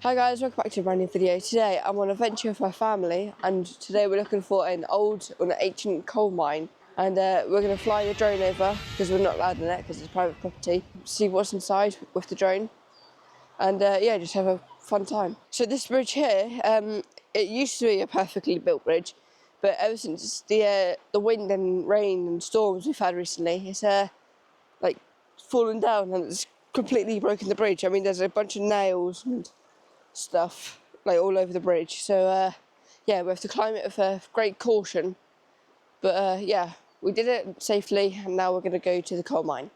Hi guys, welcome back to a brand new video. Today I'm on a venture with my family, and today we're looking for an ancient coal mine, and we're going to fly the drone over because we're not allowed in it because it's private property. See what's inside with the drone, and yeah, just have a fun time. So this bridge here, it used to be a perfectly built bridge, but ever since the wind and rain and storms we've had recently, it's like fallen down and it's completely broken the bridge. I mean, there's a bunch of nails and stuff like all over the bridge, so yeah, we have to climb it with great caution, but yeah, we did it safely, and now we're going to go to the coal mine.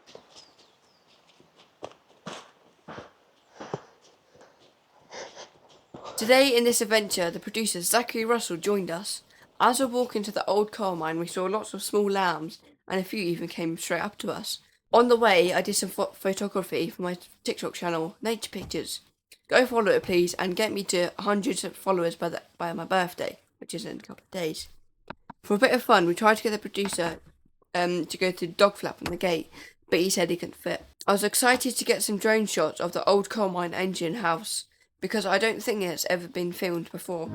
Today in this adventure, the producer Zachary Russell joined us. As we're walking to the old coal mine, we saw lots of small lambs, and a few even came straight up to us. On the way, I did some photography for my TikTok channel, Nature Pictures. Go follow it, please, and get me to 100 followers by my birthday, which is in a couple of days. For a bit of fun, we tried to get the producer to go through the dog flap on the gate, but he said he couldn't fit. I was excited to get some drone shots of the old coal mine engine house, because I don't think it's ever been filmed before.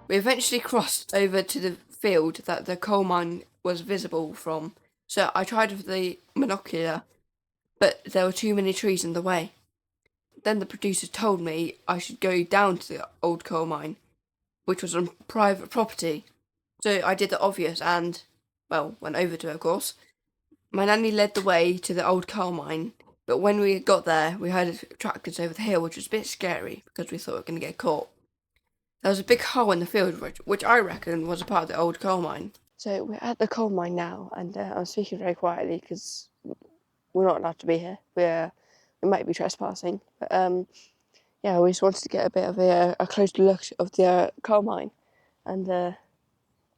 We eventually crossed over to the field that the coal mine was visible from, so I tried with the binocular, but there were too many trees in the way. Then the producer told me I should go down to the old coal mine, which was on private property. So I did the obvious and, well, went over to it, of course. My nanny led the way to the old coal mine, but when we got there, we heard tractors over the hill, which was a bit scary because we thought we were going to get caught. There was a big hole in the field, which I reckon was a part of the old coal mine. So we're at the coal mine now, and I'm speaking very quietly because we're not allowed to be here. We might be trespassing, but yeah, we just wanted to get a bit of a close look of the coal mine, and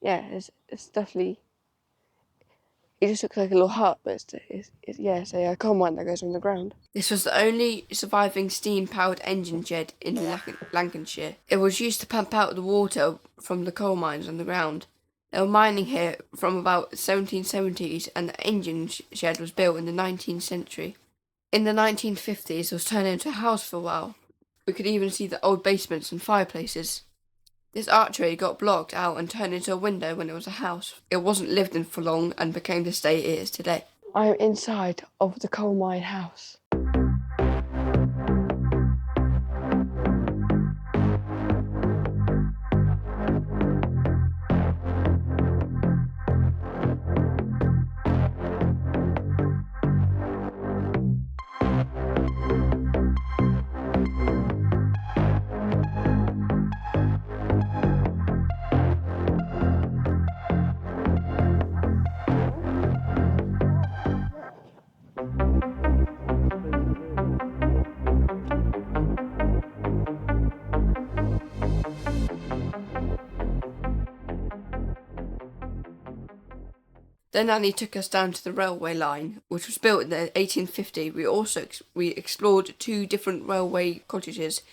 yeah, it's definitely. It just looks like a little hut, but it's a coal mine that goes on the ground. This was the only surviving steam-powered engine shed in Lancashire. It was used to pump out the water from the coal mines on the ground. They were mining here from about the 1770s, and the engine shed was built in the 19th century. In the 1950s, it was turned into a house for a while. We could even see the old basements and fireplaces. This archway got blocked out and turned into a window when it was a house. It wasn't lived in for long and became the state it is today. I'm inside of the coal mine house. Then Nanny took us down to the railway line, which was built in the 1850. We explored two different railway cottages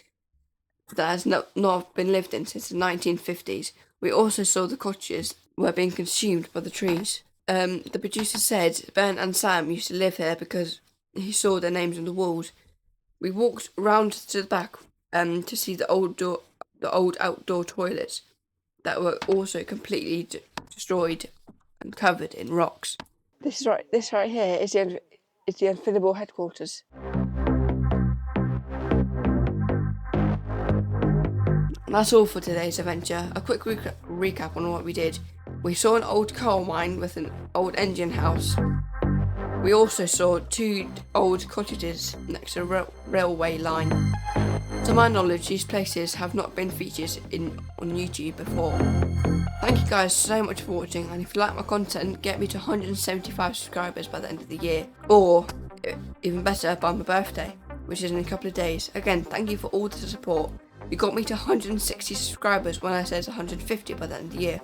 that has not been lived in since the 1950s. We also saw the cottages were being consumed by the trees. The producer said Ben and Sam used to live here because he saw their names on the walls. We walked round to the back to see the old outdoor toilets that were also completely destroyed and covered in rocks. This right here is the Unfinable headquarters. And that's all for today's adventure. A quick recap on what we did. We saw an old coal mine with an old engine house. We also saw two old cottages next to a railway line. To my knowledge, these places have not been featured on YouTube before. Thank you guys so much for watching, and if you like my content, get me to 175 subscribers by the end of the year, or even better, by my birthday, which is in a couple of days. Again, thank you for all the support. You got me to 160 subscribers when I said 150 by the end of the year.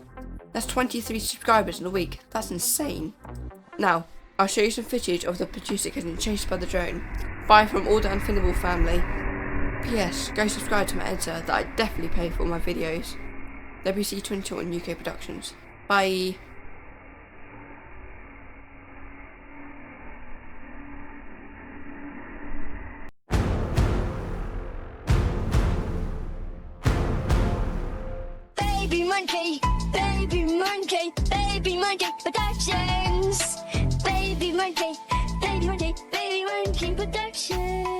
That's 23 subscribers in a week. That's insane. Now, I'll show you some footage of the producer getting chased by the drone. Bye from all the Unfinable family. P.S. Go subscribe to my editor that I definitely pay for all my videos. WC21 UK Productions. Bye. Baby monkey, baby monkey, baby monkey productions. Baby monkey, baby monkey, baby monkey productions.